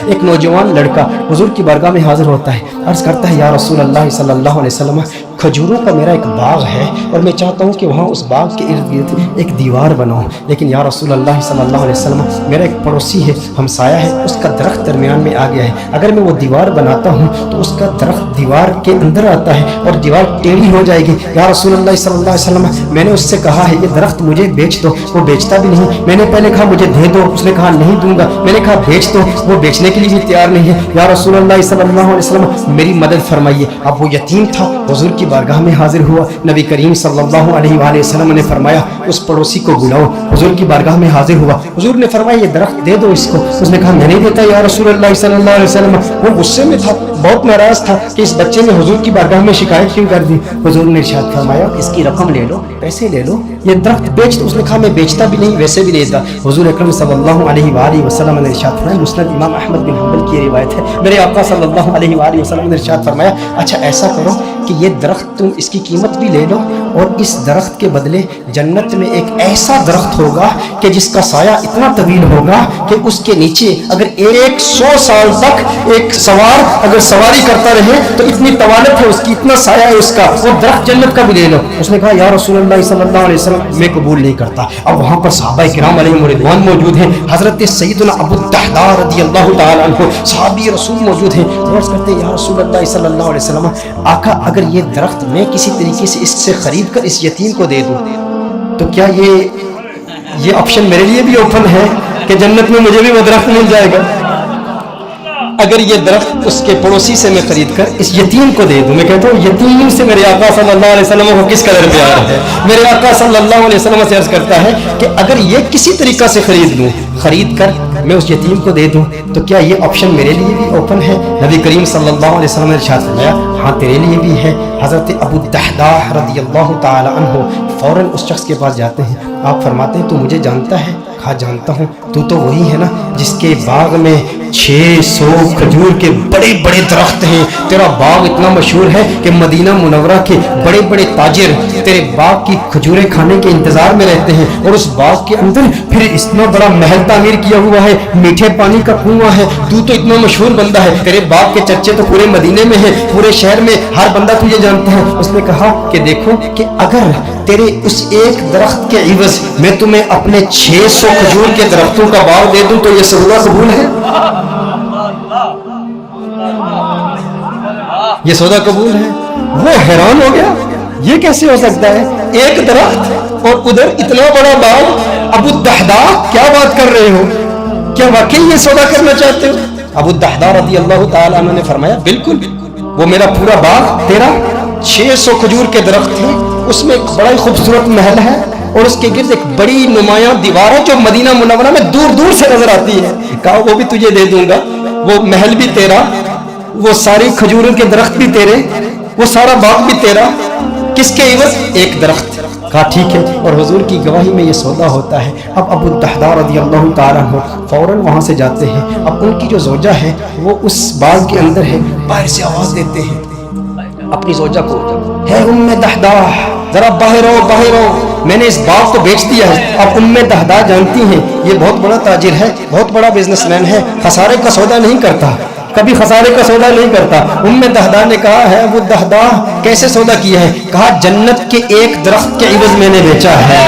ایک نوجوان لڑکا حضور کی بارگاہ میں حاضر ہوتا ہے، عرض کرتا ہے یا رسول اللہ صلی اللہ علیہ وسلم کھجوروں کا میرا ایک باغ ہے اور میں چاہتا ہوں کہ وہاں اس باغ کے ارد گرد ایک دیوار بناؤں، لیکن یا رسول اللہ صلی اللہ علیہ وسلم میرا ایک پڑوسی ہے، ہمسایہ ہے، اس کا درخت درمیان میں آ گیا ہے، اگر میں وہ دیوار بناتا ہوں تو اس کا درخت دیوار کے اندر آتا ہے اور دیوار ٹیڑھی ہو جائے گی، یا رسول اللہ صلی اللہ علیہ وسلم میں نے اس سے کہا ہے یہ درخت مجھے بیچ دو، وہ بیچتا بھی نہیں، میں نے پہلے کہا مجھے دے دو، اس نے کہا نہیں دوں گا، میں نے کہا بیچ دو، وہ بیچنے کے لیے بھی تیار نہیں ہے، یا رسول اللہ صلی اللہ علیہ وسلم میری مدد فرمائیے۔ اب وہ یتیم تھا، حضور کی بارگاہ میں حاضر ہوا، نبی کریم صلی اللہ علیہ وآلہ وسلم نے فرمایا اس پڑوسی کو بلاؤ، حضور کی بارگاہ میں حاضر ہوا، حضور نے فرمایا یہ درخت دے دو اس کو، اس نے کہا میں نہیں دیتا یا رسول اللہ صلی اللہ علیہ وسلم، وہ غصے میں تھا، بہت ناراض تھا کہ اس بچے نے حضور کی بارگاہ میں شکایت کیوں کر دی، حضور نے ارشاد فرمایا اس کی رقم لے لو، پیسے لے لو، یہ درخت بیچ دو، اس نے کہا میں بیچتا بھی نہیں ویسے بھی نہیں دیتا، حضور اکرم صلی اللہ علیہ وآلہ وسلم نے ارشاد فرمایا، مسند امام احمد بن حنبل کی روایت ہے، میرے آقا صلی اللہ علیہ وآلہ وسلم نے ارشاد فرمایا اچھا ایسا کرو کہ یہ درخت تم اس کی قیمت بھی لے لو اور اس درخت کے بدلے جنت میں ایک ایسا درخت ہوگا کہ جس کا سایہ اتنا طویل ہوگا کہ اس کے نیچے اگر 100 سال تک ایک سوار اگر سواری کرتا رہے تو اتنی طوالت ہے اس کی، اتنا سایہ ہے اس کا، وہ درخت جنت کا بھی لے لو، اس نے کہا یا رسول اللہ صلی اللہ علیہ وسلم میں قبول نہیں کرتا۔ اب وہاں پر صحابہ کرام علیہم رضوان موجود ہیں، حضرت سیدنا ابو الدحداء رضی اللہ تعالی عنہ صحابی رسول موجود ہیں، عرض کرتے ہیں یا رسول اللہ صلی اللہ علیہ وسلم آقا اگر یہ درخت میں کسی طریقے سے اس سے خرید کر اس یتیم کو دے دوں تو کیا یہ آپشن میرے لیے بھی اوپن ہے کہ جنت میں مجھے بھی وہ درخت مل جائے گا؟ اگر یہ درخت اس کے پڑوسی سے میں خرید کر اس یتیم کو دے دوں، میں کہتا ہوں یتیم سے میرے آقا صلی اللہ علیہ وسلم کو کس قدر پیار ہے، میرے آقا صلی اللہ علیہ وسلم سے عرض کرتا ہے کہ اگر یہ کسی طریقہ سے خرید کر میں اس یتیم کو دے دوں تو کیا یہ آپشن میرے لیے بھی اوپن ہے؟ نبی کریم صلی اللہ علیہ وسلم نے ارشاد فرمایا ہاں تیرے لیے بھی ہے۔ حضرت ابو الدحداء رضی اللہ تعالی عنہ فوراً اس شخص کے پاس جاتے ہیں، آپ فرماتے ہیں تو مجھے جانتا ہے؟ کہا جانتا ہوں، تو وہی ہے نا جس کے باغ میں 600 کھجور کے بڑے بڑے درخت ہیں، تیرا باغ اتنا مشہور ہے کہ مدینہ منورہ کے بڑے بڑے تاجر تیرے باغ کی کھجوریں کھانے کے انتظار میں رہتے ہیں، اور اس باغ کے اندر پھر اتنا بڑا محل تعمیر کیا ہوا ہے، میٹھے پانی کا کنواں ہے، تو اتنا مشہور بندہ ہے، تیرے باغ کے چرچے تو پورے مدینے میں ہیں، پورے شہر میں ہر بندہ تجھے جانتا ہے۔ اس نے کہا کہ دیکھو کہ اگر تیرے اس ایک درخت کے عوض میں تمہیں اپنے 600 کھجور کے درختوں کا باغ دے دوں تو یہ سودا قبول ہے؟ یہ سودا قبول ہے؟ وہ حیران ہو گیا، یہ کیسے ہو سکتا ہے؟ ایک درخت اور ادھر اتنا بڑا باغ، ابو الدحداء کیا بات کر رہے ہو؟ کیا واقعی یہ سودا کرنا چاہتے ہو؟ ابو الدحداء رضی اللہ تعالیٰ عنہ نے فرمایا بالکل، وہ میرا پورا باغ تیرا 600 کھجور کے درخت ہیں، اس میں ایک بڑا ہی خوبصورت محل ہے اور اس کے گرد ایک بڑی نمایاں دیوار ہے جو مدینہ منورہ میں دور دور سے نظر آتی ہے، کہا وہ بھی تجھے دے دوں گا، وہ محل بھی تیرا، وہ ساری کھجوروں کے درخت بھی تیرے، وہ سارا باغ بھی تیرا، کس کے عوض؟ ایک درخت۔ کہا ٹھیک ہے، اور حضور کی گواہی میں یہ سودا ہوتا ہے۔ اب ابو الدحداء رضی اللہ تعالیٰ عنہ فوراً وہاں سے جاتے ہیں، اب ان کی جو زوجہ ہے وہ اس باغ کے اندر ہے، باہر سے آواز دیتے ہیں اپنی زوجہ کو، ہے ام دحداء ذرا باہر ہو باہر ہو، میں نے اس باغ کو بیچ دیا ہے۔ اب ام دحداء جانتی ہیں یہ بہت بڑا تاجر ہے، بہت بڑا بزنس مین ہے، خسارے کا سودا نہیں کرتا، کبھی خسارے کا سودا نہیں کرتا۔ ام دحداء نے کہا ہے وہ دحداء کیسے سودا کیا ہے؟ کہا جنت کے ایک درخت کے عوض میں نے بیچا ہے۔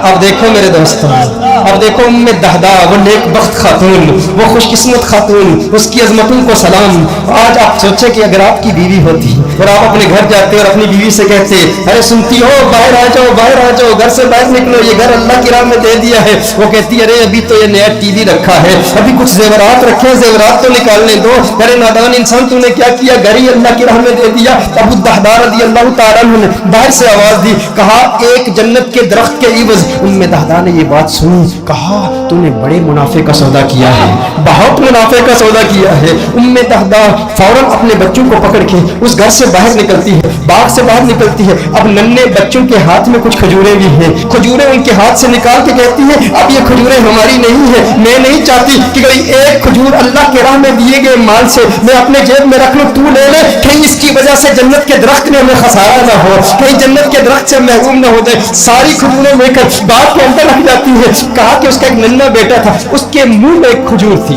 اب دیکھو میرے دوستوں، اب دیکھو ام دحداء وہ نیک بخت خاتون، وہ خوش قسمت خاتون، اس کی عظمتوں کو سلام۔ آج آپ سوچیں کہ اگر آپ کی بیوی ہوتی اور آپ اپنے گھر جاتے اور اپنی بیوی سے کہتے ارے سنتی ہو باہر آ جاؤ باہر آ جاؤ، گھر سے باہر نکلو، یہ گھر اللہ کی راہ میں دے دیا ہے، وہ کہتی ارے ابھی تو یہ نیا ٹی وی رکھا ہے، ابھی کچھ زیورات رکھے ہیں، زیورات تو نکالنے دو، ارے نادان انسان تو نے کیا کیا، گھر ہی اللہ کی راہ میں دے دیا۔ ابو الدحداء رضی اللہ تعالیٰ عنہ نے باہر سے آواز دی، کہا ایک جنت کے درخت کے عوض۔ ام دحداء نے یہ بات سنی، کہا تو نے بڑے منافع کا سودا کیا ہے، بہت منافع کا سودا کیا ہے۔ ام دحداء فوراً اپنے بچوں کو پکڑ کے اس گھر سے باہر نکلتی ہے، باغ سے باہر نکلتی ہے، اب ننھے بچوں کے ہاتھ میں کچھ کھجوریں بھی ہیں، کھجوریں ان کے ہاتھ سے نکال کے کہتی ہے اب یہ کھجوریں ہماری نہیں ہیں، میں نہیں چاہتی کہ کوئی ایک کھجور اللہ کے راہ میں دیے گئے مال سے میں اپنے جیب میں رکھ لوں، تو لے لے، کہیں اس کی وجہ سے جنت کے درخت میں ہمیں خسارہ نہ ہو، کہیں جنت کے درخت سے محروم نہ ہو جائے۔ ساری کھجوریں لے کر باغ کے اندر رکھ جاتی ہے۔ کہا کہ اس کا ایک ننھا بیٹا تھا، اس کے منہ میں ایک کھجور تھی،